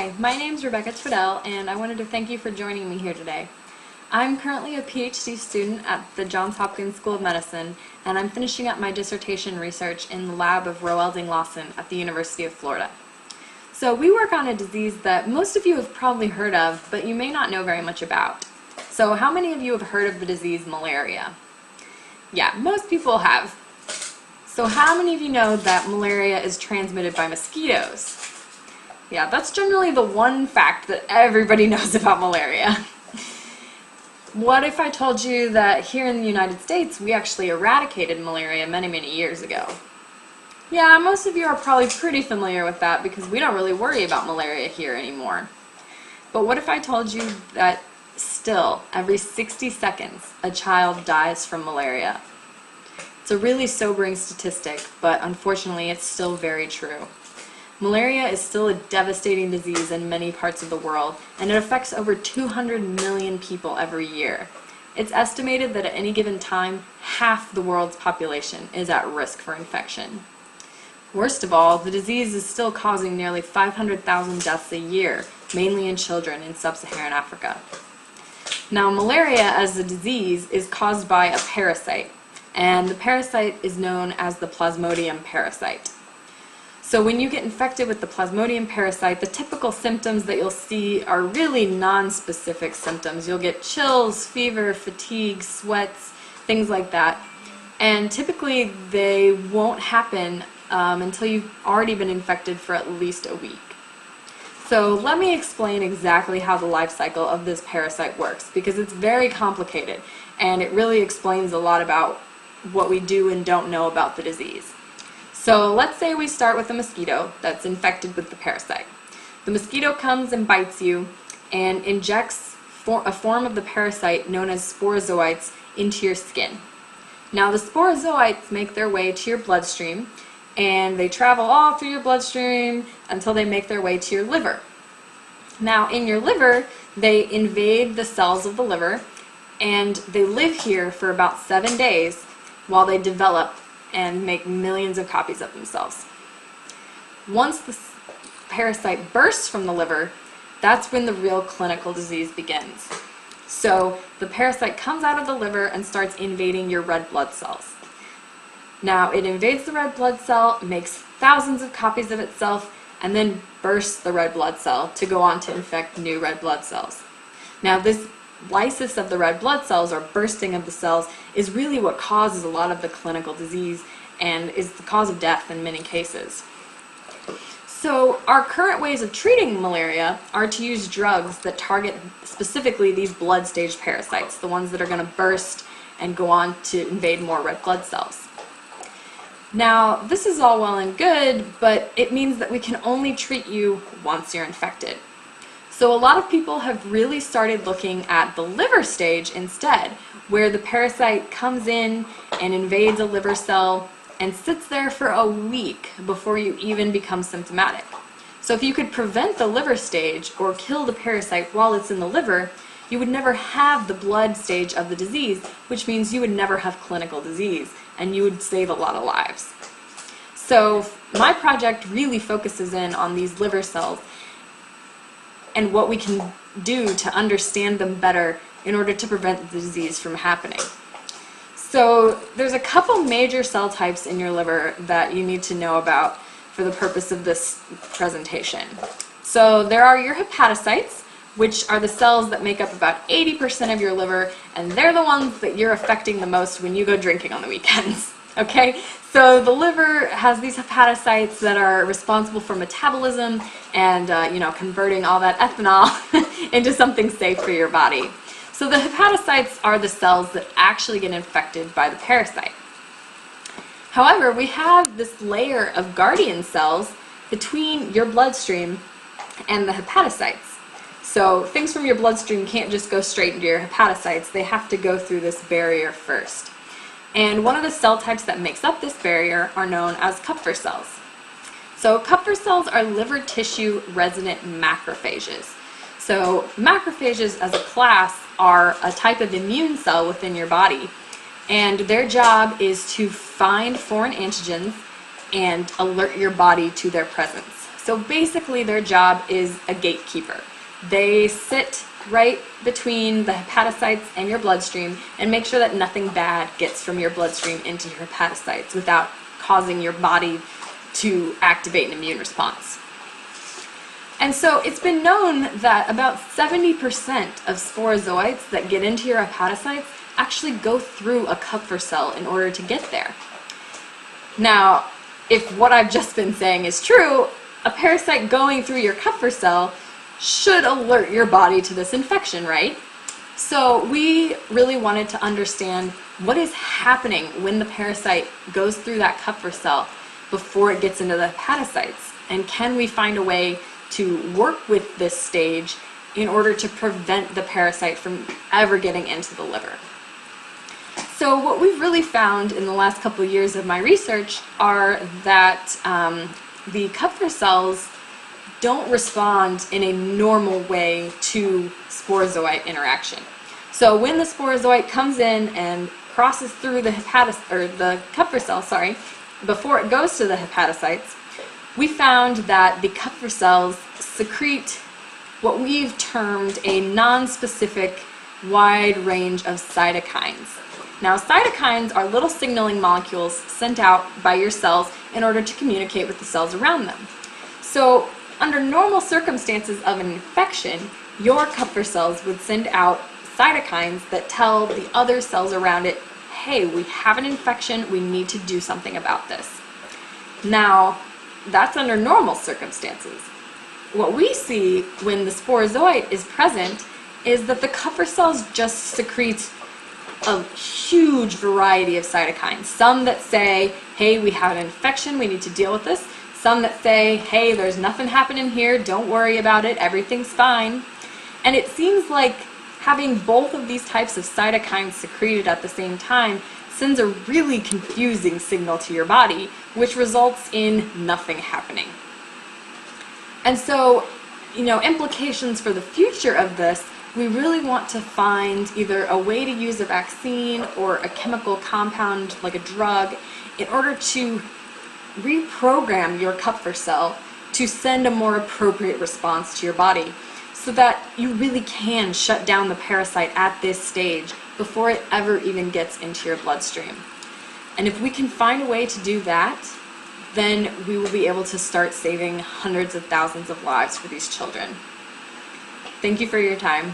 Hi, my name's Rebecca Twiddell, and I wanted to thank you for joining me here today. I'm currently a PhD student at the Johns Hopkins School of Medicine, and I'm finishing up my dissertation research in the lab of Dinglasan at the University of Florida. So we work on a disease that most of you have probably heard of, but you may not know very much about. So how many of you have heard of the disease malaria? Yeah, most people have. So how many of you know that malaria is transmitted by mosquitoes? Yeah, that's generally the one fact that everybody knows about malaria. What if I told you that here in the United States we actually eradicated malaria many, many years ago? Yeah, most of you are probably pretty familiar with that because we don't really worry about malaria here anymore. But what if I told you that still, every 60 seconds, a child dies from malaria? It's a really sobering statistic, but unfortunately it's still very true. Malaria is still a devastating disease in many parts of the world, and it affects over 200 million people every year. It's estimated that at any given time, half the world's population is at risk for infection. Worst of all, the disease is still causing nearly 500,000 deaths a year, mainly in children in sub-Saharan Africa. Now, malaria as a disease is caused by a parasite, and the parasite is known as the Plasmodium parasite. So when you get infected with the Plasmodium parasite, the typical symptoms that you'll see are really non-specific symptoms. You'll get chills, fever, fatigue, sweats, things like that. And typically they won't happen until you've already been infected for at least a week. So let me explain exactly how the life cycle of this parasite works, because it's very complicated and it really explains a lot about what we do and don't know about the disease. So let's say we start with a mosquito that's infected with the parasite. The mosquito comes and bites you and injects a form of the parasite known as sporozoites into your skin. Now the sporozoites make their way to your bloodstream, and they travel all through your bloodstream until they make their way to your liver. Now in your liver, they invade the cells of the liver, and they live here for about 7 days while they develop and make millions of copies of themselves. Once the parasite bursts from the liver, that's when the real clinical disease begins. So the parasite comes out of the liver and starts invading your red blood cells. Now it invades the red blood cell, makes thousands of copies of itself, and then bursts the red blood cell to go on to infect new red blood cells. Now this lysis of the red blood cells, or bursting of the cells, is really what causes a lot of the clinical disease and is the cause of death in many cases. So our current ways of treating malaria are to use drugs that target specifically these blood stage parasites, the ones that are going to burst and go on to invade more red blood cells. Now this is all well and good, but it means that we can only treat you once you're infected. So a lot of people have really started looking at the liver stage instead, where the parasite comes in and invades a liver cell and sits there for a week before you even become symptomatic. So if you could prevent the liver stage or kill the parasite while it's in the liver, you would never have the blood stage of the disease, which means you would never have clinical disease and you would save a lot of lives. So my project really focuses in on these liver cells and what we can do to understand them better in order to prevent the disease from happening. So there's a couple major cell types in your liver that you need to know about for the purpose of this presentation. So there are your hepatocytes, which are the cells that make up about 80% of your liver, and they're the ones that you're affecting the most when you go drinking on the weekends. Okay, so the liver has these hepatocytes that are responsible for metabolism and converting all that ethanol into something safe for your body. So the hepatocytes are the cells that actually get infected by the parasite. However, we have this layer of guardian cells between your bloodstream and the hepatocytes. So things from your bloodstream can't just go straight into your hepatocytes, they have to go through this barrier first. And one of the cell types that makes up this barrier are known as Kupffer cells. So Kupffer cells are liver tissue resident macrophages. So macrophages as a class are a type of immune cell within your body, and their job is to find foreign antigens and alert your body to their presence. So basically their job is a gatekeeper. They sit right between the hepatocytes and your bloodstream and make sure that nothing bad gets from your bloodstream into your hepatocytes without causing your body to activate an immune response. And so it's been known that about 70% of sporozoites that get into your hepatocytes actually go through a Kupffer cell in order to get there. Now, if what I've just been saying is true, a parasite going through your Kupffer cell should alert your body to this infection, right? So we really wanted to understand what is happening when the parasite goes through that Kupffer cell before it gets into the hepatocytes, and can we find a way to work with this stage in order to prevent the parasite from ever getting into the liver. So what we've really found in the last couple of years of my research are that the Kupffer cells don't respond in a normal way to sporozoite interaction. So when the sporozoite comes in and crosses through the Kupffer cell, before it goes to the hepatocytes, we found that the Kupffer cells secrete what we've termed a non-specific wide range of cytokines. Now, cytokines are little signaling molecules sent out by your cells in order to communicate with the cells around them. So, under normal circumstances of an infection, your Kupffer cells would send out cytokines that tell the other cells around it, hey, we have an infection, we need to do something about this. Now, that's under normal circumstances. What we see when the sporozoite is present is that the Kupffer cells just secrete a huge variety of cytokines. Some that say, hey, we have an infection, we need to deal with this. Some that say, hey, there's nothing happening here, don't worry about it, everything's fine. And it seems like having both of these types of cytokines secreted at the same time sends a really confusing signal to your body, which results in nothing happening. And so, implications for the future of this, we really want to find either a way to use a vaccine or a chemical compound like a drug in order to reprogram your Kupffer cell to send a more appropriate response to your body so that you really can shut down the parasite at this stage before it ever even gets into your bloodstream. And if we can find a way to do that, then we will be able to start saving hundreds of thousands of lives for these children. Thank you for your time.